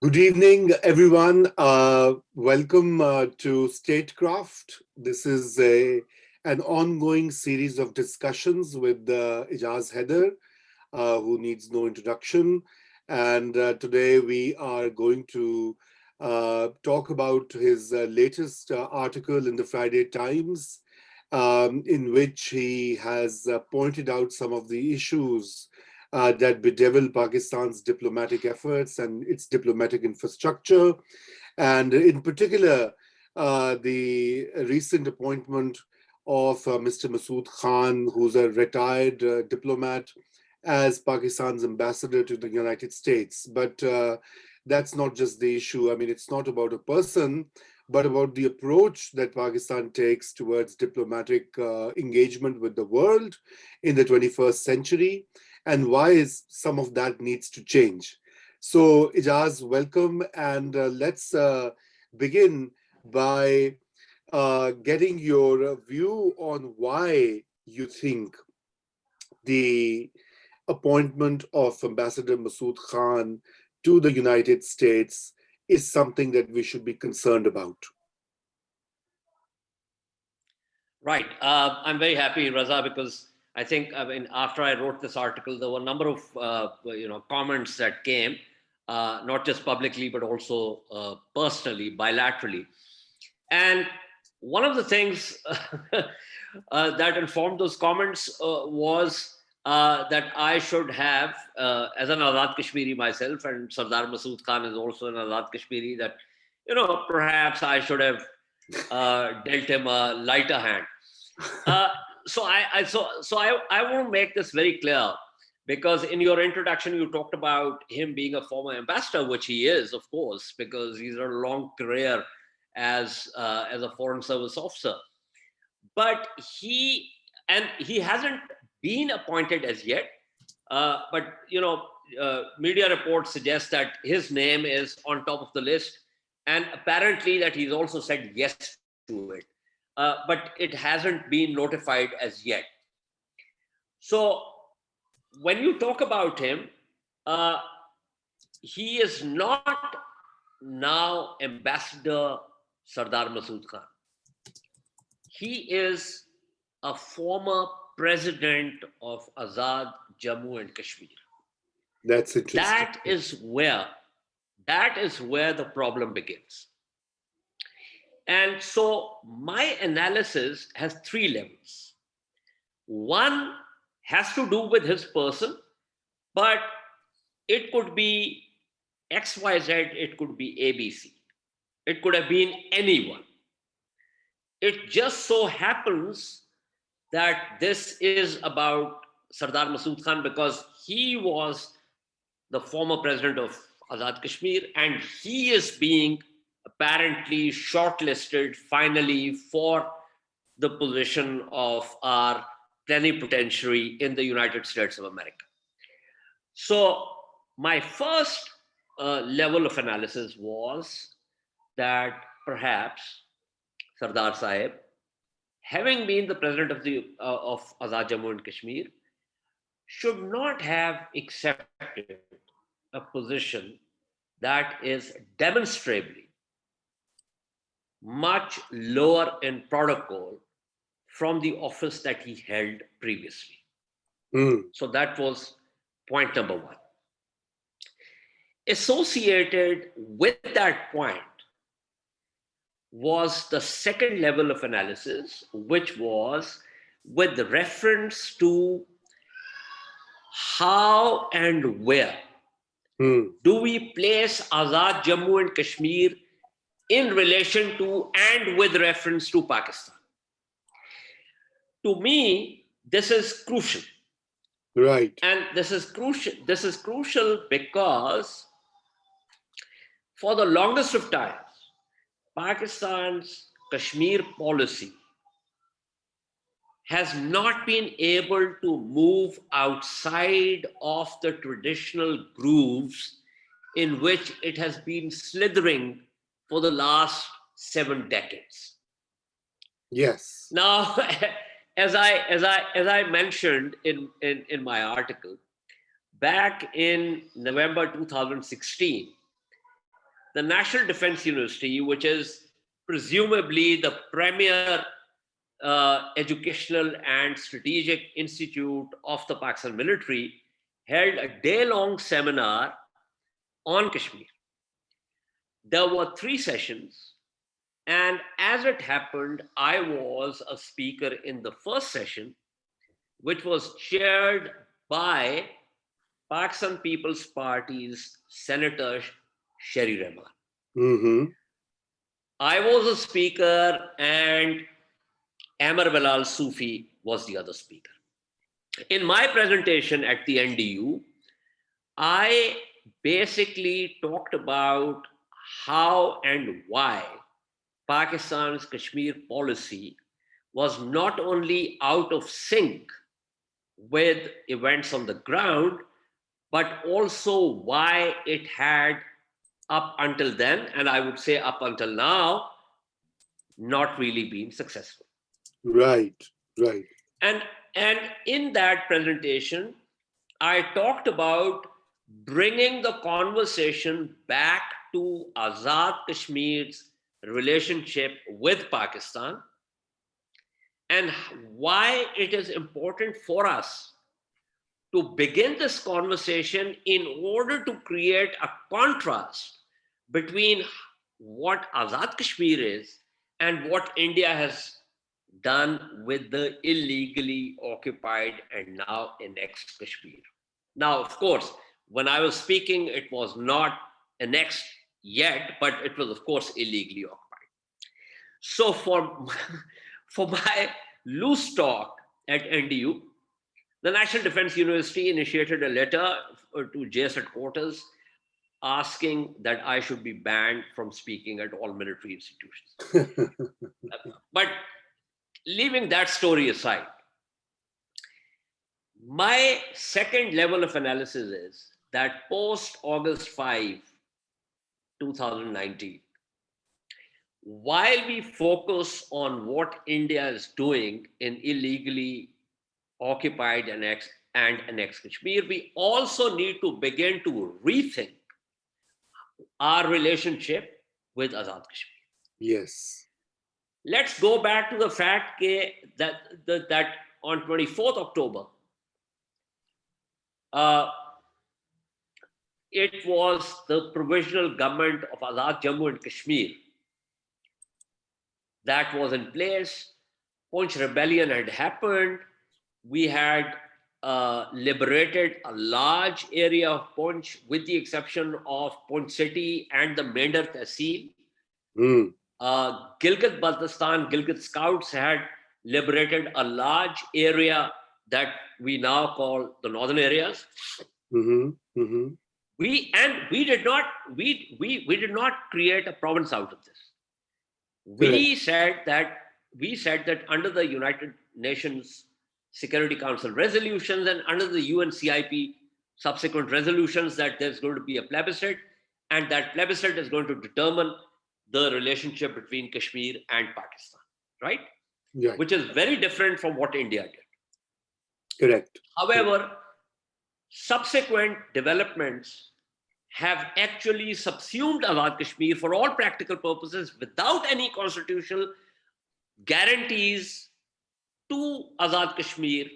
Good evening, everyone. Welcome to Statecraft. This is an ongoing series of discussions with Ejaz Haider, who needs no introduction. And today we are going to talk about his latest article in the Friday Times, in which he has pointed out some of the issues that bedevil Pakistan's diplomatic efforts and its diplomatic infrastructure, and in particular, the recent appointment of Mr. Masood Khan, who's a retired diplomat, as Pakistan's ambassador to the United States. But that's not just the issue. I mean, it's not about a person, but about the approach that Pakistan takes towards diplomatic engagement with the world in the 21st century, and why is some of that needs to change. So, Ijaz, welcome, and let's begin by getting your view on why you think the appointment of Ambassador Masood Khan to the United States is something that we should be concerned about. Right. I'm very happy, Raza, because I think after I wrote this article, there were a number of comments that came, not just publicly but also personally, bilaterally. And one of the things that informed those comments was that I should have, as an Azad Kashmiri myself, and Sardar Masood Khan is also an Azad Kashmiri, that perhaps I should have dealt him a lighter hand. So I want to make this very clear, because in your introduction you talked about him being a former ambassador, which he is, of course, because he's had a long career as a foreign service officer. But he hasn't been appointed as yet. But media reports suggest that his name is on top of the list, and apparently that he's also said yes to it. But it hasn't been notified as yet. So when you talk about him, he is not now Ambassador Sardar Masood Khan. He is a former president of Azad Jammu and Kashmir. That's interesting. That is where the problem begins. And so my analysis has three levels. One has to do with his person, but it could be XYZ, it could be ABC. It could have been anyone. It just so happens that this is about Sardar Masood Khan because he was the former president of Azad Kashmir, and he is being apparently shortlisted finally for the position of our plenipotentiary in the United States of America. So my first level of analysis was that perhaps Sardar Sahib, having been the president of Azad Jammu and Kashmir, should not have accepted a position that is demonstrably much lower in protocol from the office that he held previously. So that was point number one. Associated with that point was the second level of analysis, which was with reference to how and where do we place Azad Jammu and Kashmir in relation to and with reference to Pakistan. To me, this is crucial. Right. And this is crucial because for the longest of times, Pakistan's Kashmir policy has not been able to move outside of the traditional grooves in which it has been slithering for the last 7 decades. Yes. Now, as I mentioned in my article, back in November 2016, the National Defense University, which is presumably the premier educational and strategic institute of the Pakistan military, held a day-long seminar on Kashmir. There were 3 sessions, and as it happened, I was a speaker in the first session, which was chaired by Pakistan People's Party's Senator Sherry Rahman. Mm-hmm. I was a speaker, and Amar Bilal Sufi was the other speaker. In my presentation at the NDU, I basically talked about how and why Pakistan's Kashmir policy was not only out of sync with events on the ground, but also why it had, up until then, and I would say up until now, not really been successful. Right. And in that presentation, I talked about bringing the conversation back to Azad Kashmir's relationship with Pakistan and why it is important for us to begin this conversation in order to create a contrast between what Azad Kashmir is and what India has done with the illegally occupied and now annexed Kashmir. Now, of course, when I was speaking, it was not annexed yet, but it was, of course, illegally occupied. So for my loose talk at NDU, the National Defense University initiated a letter to JS headquarters asking that I should be banned from speaking at all military institutions. But leaving that story aside, my second level of analysis is that post August 5, 2019, while we focus on what India is doing in illegally occupied and annexed Kashmir, we also need to begin to rethink our relationship with Azad Kashmir. Yes. Let's go back to the fact that on 24th October, it was the provisional government of Azad Jammu and Kashmir that was in place. Poonch rebellion had happened. We had liberated a large area of Poonch, with the exception of Poonch city and the Mender Tehsil. Gilgit-Baltistan, Gilgit Scouts had liberated a large area that we now call the northern areas. We did not create a province out of this. We said that under the United Nations Security Council resolutions and under the UNCIP subsequent resolutions, that there's going to be a plebiscite, and that plebiscite is going to determine the relationship between Kashmir and Pakistan, right? Yeah. Which is very different from what India did. Correct. However, subsequent developments have actually subsumed Azad Kashmir for all practical purposes without any constitutional guarantees to Azad Kashmir.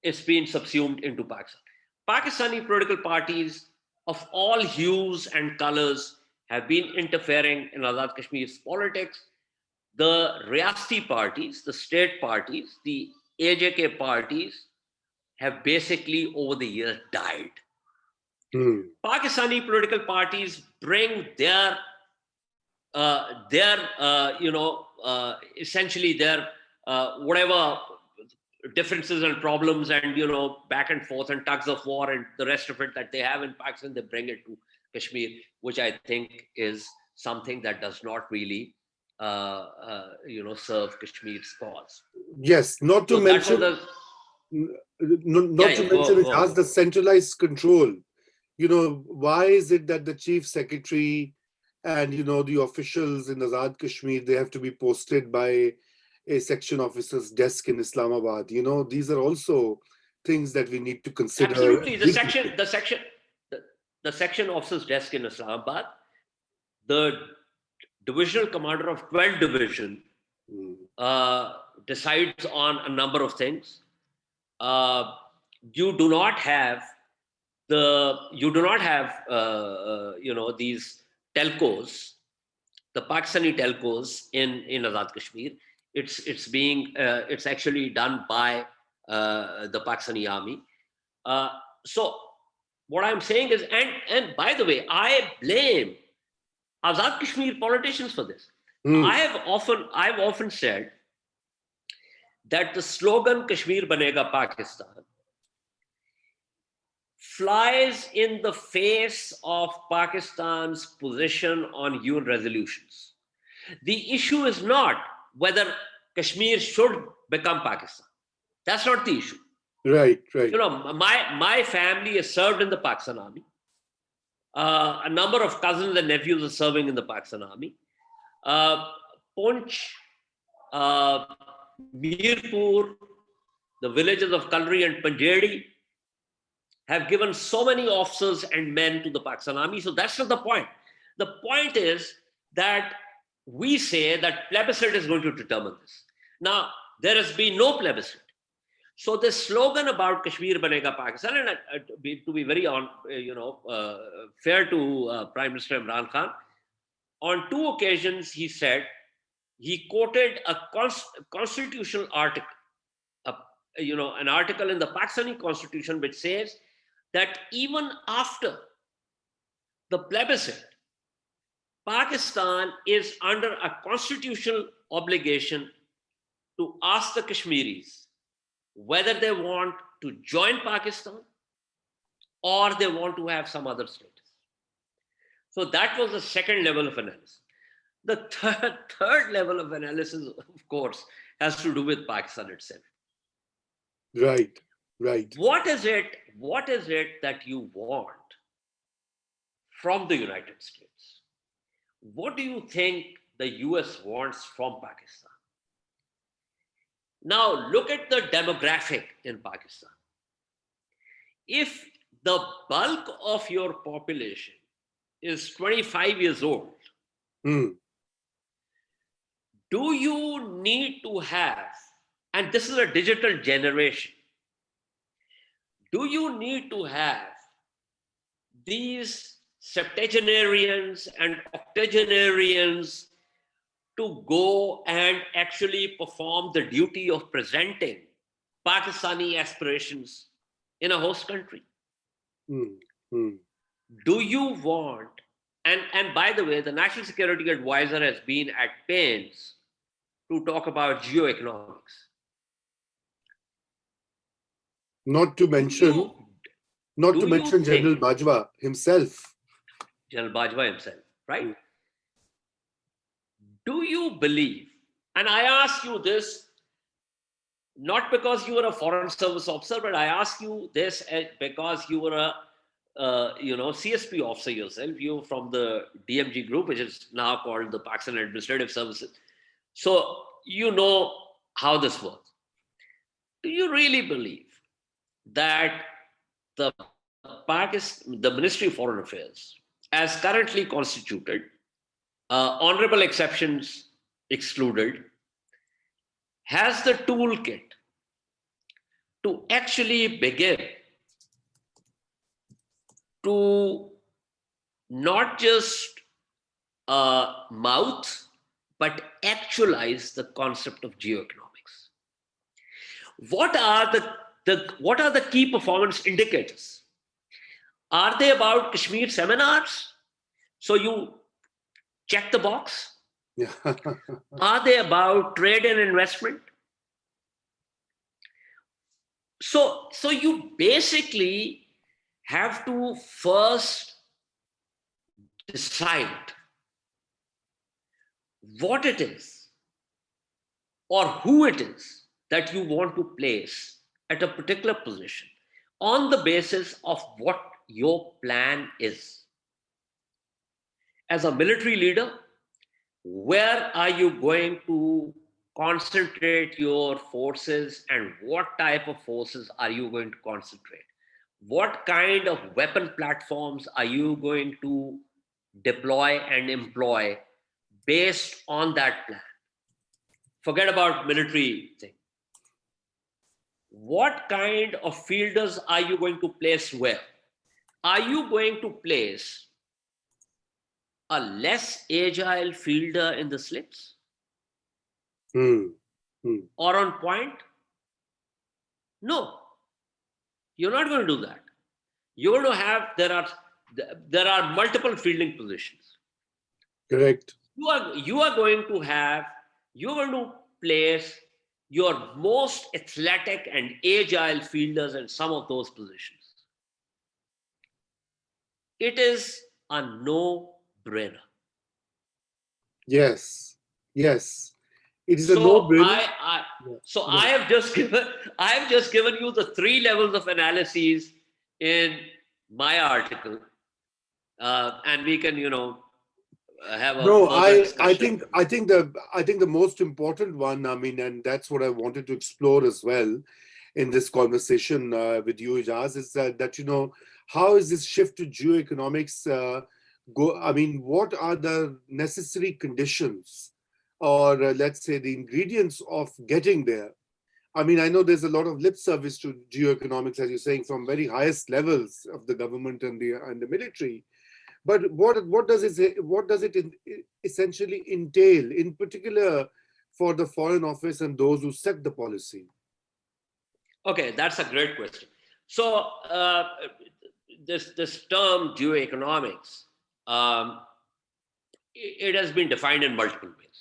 It's been subsumed into Pakistan. Pakistani political parties of all hues and colors have been interfering in Azad Kashmir's politics. The Riyasti parties, the state parties, the AJK parties have basically over the years died. Pakistani political parties bring their essentially their whatever differences and problems and back and forth and tugs of war and the rest of it that they have in Pakistan, they bring it to Kashmir, which I think is something that does not really serve Kashmir's cause. Yes, not to mention it has the centralized control. Why is it that the chief secretary and the officials in Azad Kashmir, they have to be posted by a section officer's desk in Islamabad? These are also things that we need to consider. Absolutely. the section officer's desk in Islamabad, the divisional commander of 12th Division decides on a number of things. You do not have these telcos, the Pakistani telcos in Azad Kashmir. It's actually done by the Pakistani army. So what I'm saying is, and by the way, I blame Azad Kashmir politicians for this. I've often said that the slogan Kashmir Banega Pakistan flies in the face of Pakistan's position on UN resolutions. The issue is not whether Kashmir should become Pakistan. That's not the issue. Right. My family has served in the Pakistan Army. A number of cousins and nephews are serving in the Pakistan Army. Poonch, Mirpur, the villages of Kalri and Panjedi have given so many officers and men to the Pakistan Army. So that's not the point. The point is that we say that plebiscite is going to determine this. Now, there has been no plebiscite. So this slogan about Kashmir Banega Pakistan, and to be very fair to Prime Minister Imran Khan, on 2 occasions he quoted a constitutional article, an article in the Pakistani constitution which says that even after the plebiscite, Pakistan is under a constitutional obligation to ask the Kashmiris whether they want to join Pakistan or they want to have some other status. So that was the second level of analysis. The third level of analysis, of course, has to do with Pakistan itself. Right. What is it that you want from the United States? What do you think the US wants from Pakistan? Now, look at the demographic in Pakistan. If the bulk of your population is 25 years old, do you need to have, and this is a digital generation, do you need to have these septuagenarians and octogenarians to go and actually perform the duty of presenting Pakistani aspirations in a host country? Do you want, and by the way, the National Security Advisor has been at pains to talk about geoeconomics. Not to mention General Bajwa himself. General Bajwa himself, right? Do you believe, and I ask you this, not because you were a foreign service officer, but I ask you this because you were a CSP officer yourself. You're from the DMG group, which is now called the Pakistan Administrative Services. So you know how this works. Do you really believe that the Ministry of Foreign Affairs, as currently constituted, honorable exceptions excluded, has the toolkit to actually begin to not just mouth, but actualize the concept of geoeconomics? What are the key performance indicators? Are they about Kashmir seminars? So you check the box. Yeah. Are they about trade and investment? So you basically have to first decide what it is or who it is that you want to place at a particular position on the basis of what your plan is. As a military leader, where are you going to concentrate your forces and what type of forces are you going to concentrate? what kind of weapon platforms are you going to deploy and employ based on that plan? Forget about military thing. What kind of fielders are you going to place where? Are you going to place a less agile fielder in the slips Hmm. Hmm. or on point? No, you're not going to do that. You're going to have there are multiple fielding positions. Correct. You are going to have you're going to place your most athletic and agile fielders in some of those positions. It is a no-brainer. Yes. Yes. It is a So no-brainer. I Yeah. so Go ahead. I have just given you the three levels of analyses in my article, and we can have a No, further I discussion. think I think the most important one, I mean, and that's what I wanted to explore as well in this conversation with you, Ijaz, is that how is this shift to geoeconomics go? I mean, what are the necessary conditions, or let's say the ingredients of getting there? I mean, I know there's a lot of lip service to geoeconomics, as you're saying, from very highest levels of the government and the military. But what does it essentially entail, in particular for the Foreign Office and those who set the policy? Okay, that's a great question. So this term geoeconomics, um, it has been defined in multiple ways.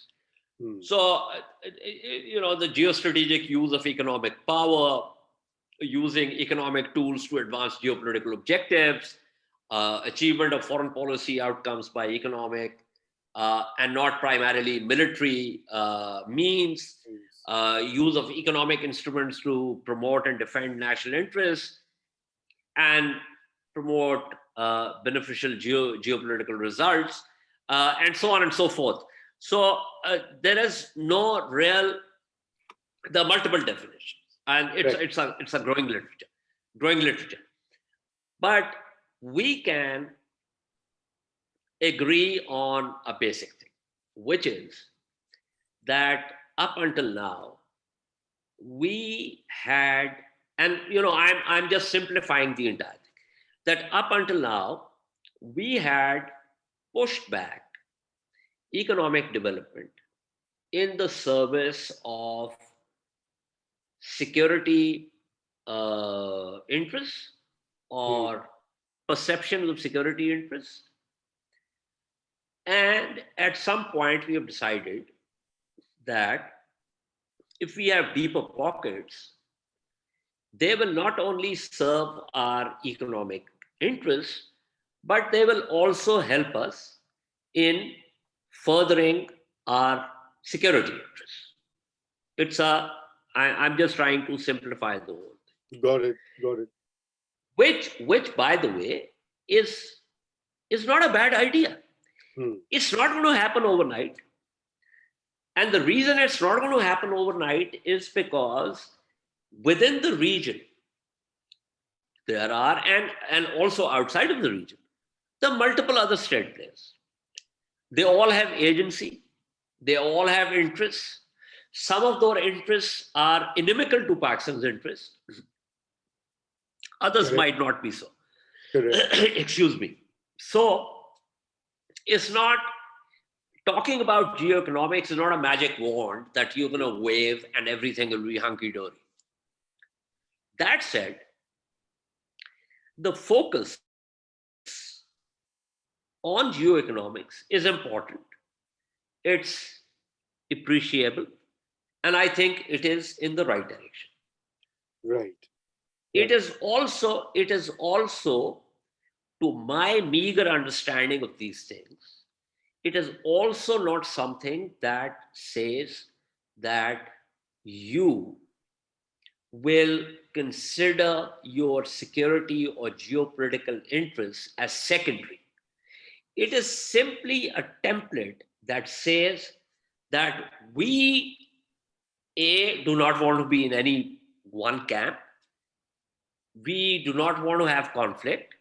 Hmm. So the geostrategic use of economic power, using economic tools to advance geopolitical objectives, achievement of foreign policy outcomes by economic and not primarily military means, use of economic instruments to promote and defend national interests and promote beneficial geopolitical results, and so on and so forth. So there is no real, there are multiple definitions, and Correct. it's a growing literature. But we can agree on a basic thing, which is that up until now, we had, and I'm just simplifying the entire thing, that up until now, we had pushed back economic development in the service of security interests Hmm. or perceptions of security interests. And at some point, we have decided that if we have deeper pockets, they will not only serve our economic interests, but they will also help us in furthering our security interests. It's a, I'm just trying to simplify the whole thing, Got it. Got it. which by the way, is not a bad idea. Hmm. It's not going to happen overnight. And the reason it's not going to happen overnight is because within the region, there are, and also outside of the region, there are multiple other state players. They all have agency, they all have interests. Some of their interests are inimical to Pakistan's interests, others Correct. might not be so. Correct. Excuse me. So it's not, talking about geoeconomics is not a magic wand that you're going to wave and everything will be hunky dory. That said, the focus on geoeconomics is important. It's appreciable, and I think it is in the right direction. Right. It Right. is also, to my meager understanding of these things, it is also not something that says that you will consider your security or geopolitical interests as secondary. It is simply a template that says that we, A, do not want to be in any one camp. we do not want to have conflict.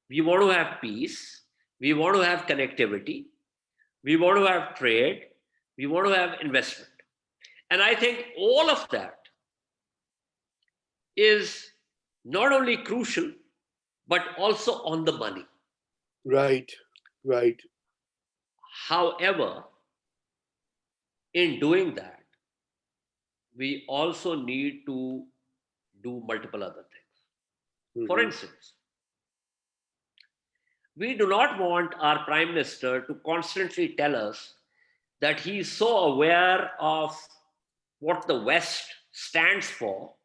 We want to have peace. We want to have connectivity. We want to have trade. We want to have investment. And I think all of that is not only crucial, but also on the money. Right, right. However, in doing that, we also need to do multiple other things. For Mhm. instance, we do not want our prime minister to constantly tell us that he is so aware of what the West stands for.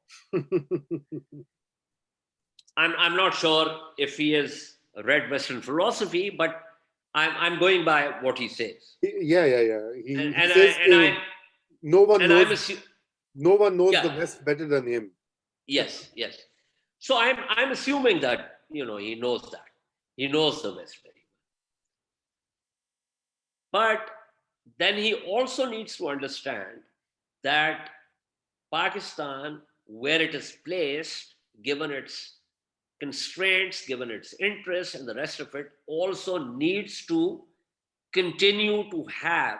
I'm not sure if he has read Western philosophy, but I'm going by what he says. Yeah. And, He and I says and I no one and knows I'm assuming, the yeah, West better than him. yes. So I'm assuming that he knows that. He knows the West very well. But then he also needs to understand that Pakistan, where it is placed, given its constraints, given its interests, and the rest of it, also needs to continue to have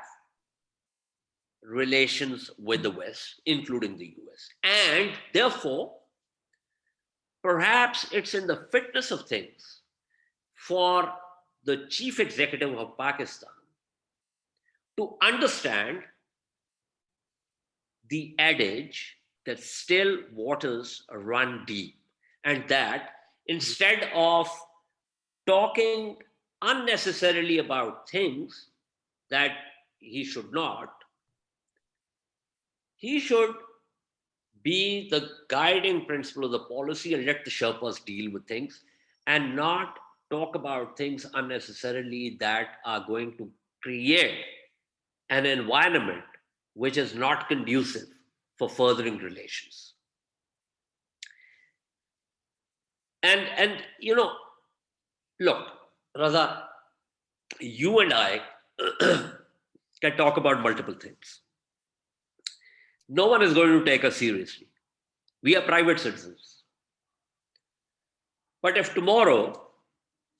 relations with the West, including the US. And therefore, perhaps it's in the fitness of things for the chief executive of Pakistan to understand the adage that still waters run deep, and that instead of talking unnecessarily about things that he should not, he should be the guiding principle of the policy and let the Sherpas deal with things and not talk about things unnecessarily that are going to create an environment which is not conducive for furthering relations. And look, Raza, you and I can talk about multiple things. No one is going to take us seriously. We are private citizens. But if tomorrow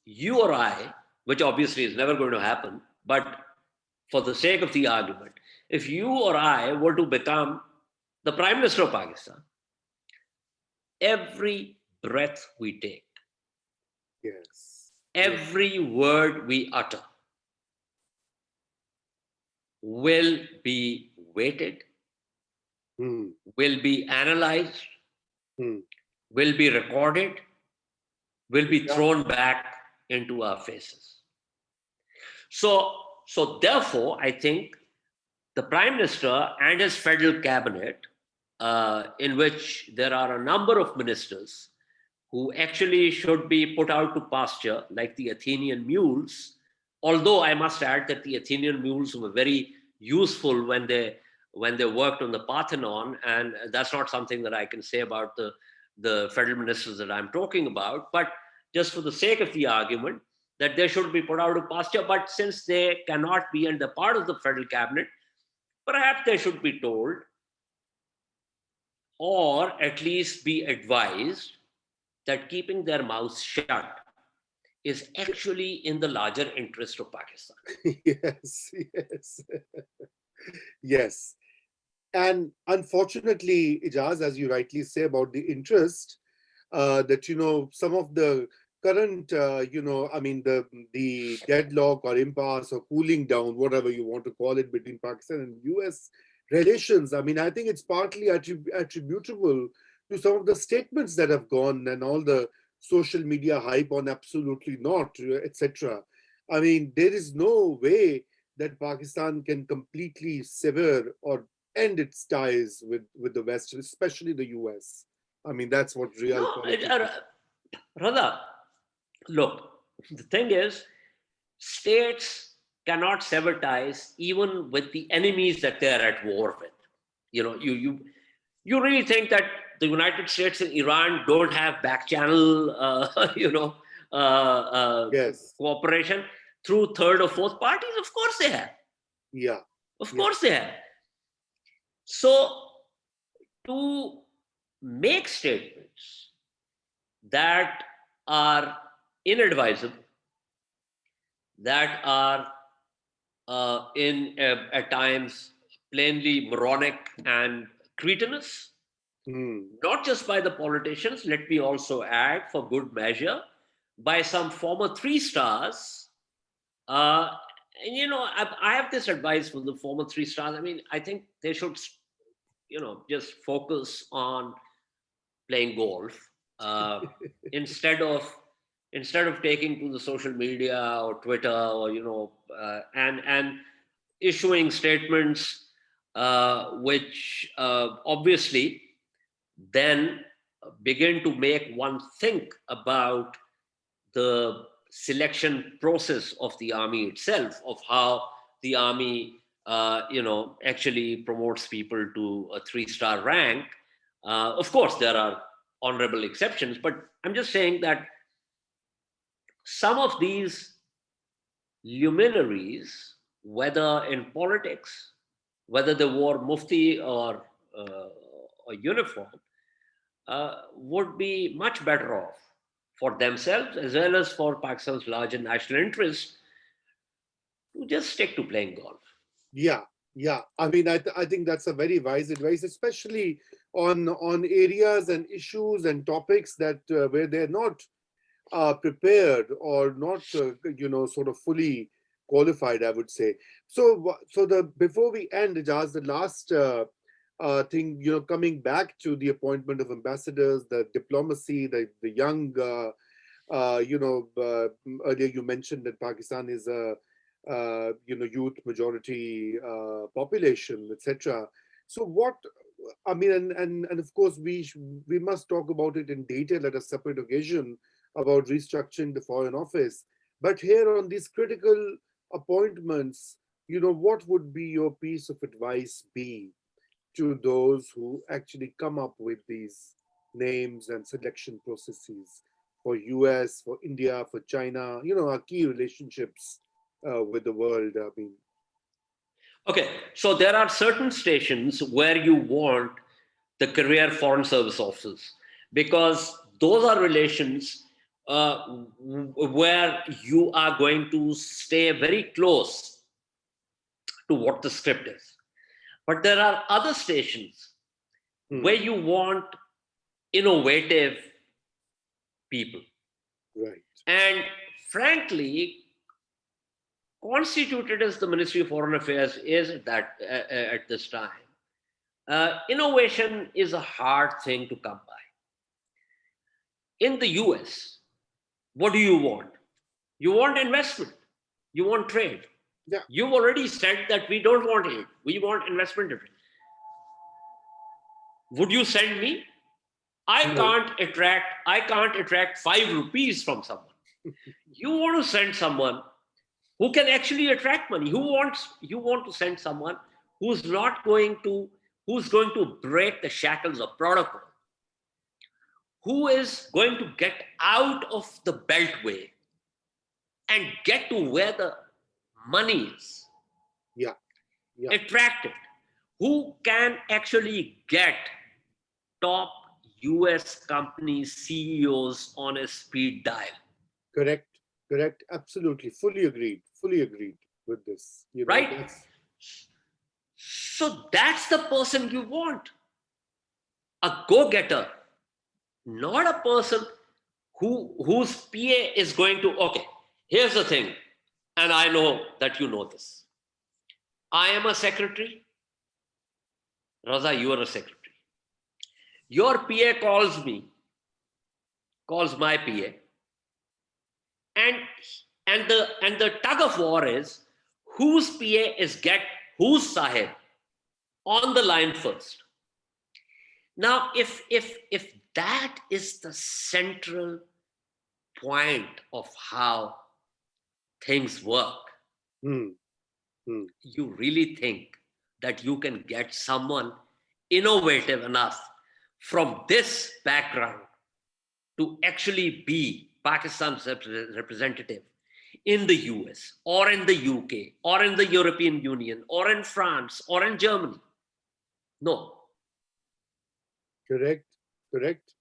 you or I, which obviously is never going to happen, but for the sake of the argument, if you or I were to become the Prime Minister of Pakistan, every breath we take, Yes. every word we utter will be weighted, Hmm. will be analyzed, Hmm. will be recorded, will be Yeah. thrown back into our faces. So therefore, I think the Prime Minister and his federal cabinet, in which there are a number of ministers who actually should be put out to pasture, like the Athenian mules. Although I must add that the Athenian mules were very useful when they worked on the Parthenon, and that's not something that I can say about the federal ministers that I'm talking about. But just for the sake of the argument, that they should be put out of pasture. But since they cannot be and they're part of the federal cabinet, perhaps they should be told, or at least be advised, that keeping their mouths shut is actually in the larger interest of Pakistan. Yes. Yes. And unfortunately, Ijaz, as you rightly say about the interest, that some of the current, I mean the deadlock or impasse or cooling down, whatever you want to call it, between Pakistan and US relations. I mean, I think it's partly attributable to some of the statements that have gone and all the social media hype on absolutely not, etc. I mean, there is no way that Pakistan can completely sever or end its ties with the West, especially the US. I mean, that's what real No, politics is. rather, look, the thing is, states cannot sever ties even with the enemies that they are at war with. You really think that the United States and Iran don't have back channel, Yes. cooperation through third or fourth parties? Of course they have. Yeah. Of Yeah. course they have. So to make statements that are inadvisable, that are at times plainly moronic and cretinous, not just by the politicians, let me also add, for good measure, by some former three stars. And I have this advice for the former three stars. I mean, I think they should, just focus on playing golf instead of taking to the social media or Twitter or and issuing statements which obviously then begin to make one think about the selection process of the army itself, of how the army, actually promotes people to a three-star rank. Of course, there are honorable exceptions, but I'm just saying that some of these luminaries, whether in politics, whether they wore mufti or a uniform, would be much better off for themselves as well as for Pakistan's larger national interest to just stick to playing golf. Yeah, yeah. I mean, I think that's a very wise advice, especially on areas and issues and topics that where they're not prepared or not, sort of fully qualified, I would say. So the before we end, Ijaz, the last thing, coming back to the appointment of ambassadors, the diplomacy, the young, earlier you mentioned that Pakistan is a, youth majority population, etc. So what, I mean, and of course, we must talk about it in detail at a separate occasion about restructuring the Foreign Office. But here on these critical appointments, what would be your piece of advice be to those who actually come up with these names and selection processes for US, for India, for China, our key relationships with the world? I mean, Okay, so there are certain stations where you want the career foreign service officers because those are relations where you are going to stay very close to what the script is. But there are other stations where you want innovative people. right. And frankly, constituted as the Ministry of Foreign Affairs is at this time, innovation is a hard thing to come by. In the US, what do you want? You want investment. You want trade. Yeah. You've already said that we don't want aid. We want investment. Would you send me? I can't attract 5 rupees from someone. You want to send someone who can actually attract money. You want to send someone who's going to break the shackles of protocol, who is going to get out of the beltway and get to where the money is. Yeah. Yeah. Attracted, who can actually get top US company CEOs on a speed dial. Correct. Correct. Absolutely. Fully agreed. Fully agreed with this. Right? So that's the person you want. A go-getter, not a person whose PA is going to, okay, here's the thing, and I know that you know this. I am a secretary. Raza, you are a secretary. Your PA calls my PA, and the tug of war is whose PA is get whose Sahib on the line first. Now, if that is the central point of how things work, you really think that you can get someone innovative enough from this background to actually be Pakistan's representative in the US or in the UK or in the European Union or in France or in Germany? No. Correct. Correct.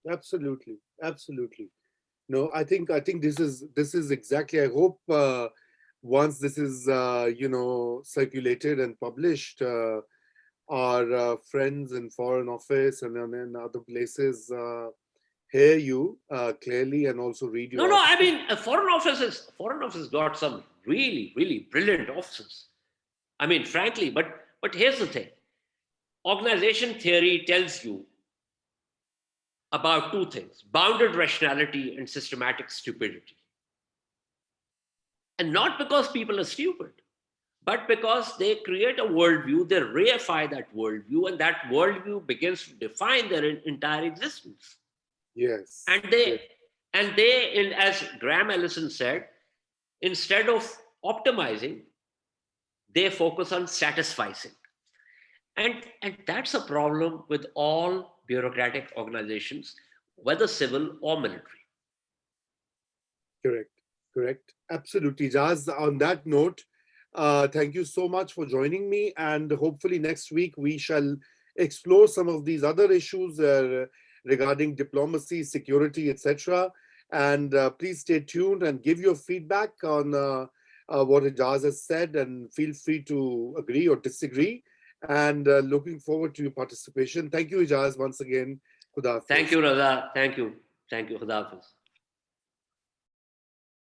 Absolutely. Absolutely. No, I think this is exactly. I hope once this is circulated and published, our friends in Foreign Office and in other places hear you clearly and also read No, your no. I article. mean, foreign office got some really, really brilliant officers. I mean, frankly, but here's the thing: organization theory tells you about two things: bounded rationality and systematic stupidity. And not because people are stupid, but because they create a worldview, they reify that worldview, and that worldview begins to define their entire existence. Yes, And they, yes, as Graham Allison said, instead of optimizing, they focus on satisficing. And that's a problem with all bureaucratic organizations, whether civil or military. correct, correct. Absolutely. Jaz, on that note, thank you so much for joining me. And hopefully next week we shall explore some of these other issues regarding diplomacy, security, etc. And please stay tuned and give your feedback on what Ejaz has said, and feel free to agree or disagree. And looking forward to your participation. Thank you, Ejaz, once again. Khuda Thank Hafiz. you, Raza. Thank you. Thank you. Khuda Hafiz.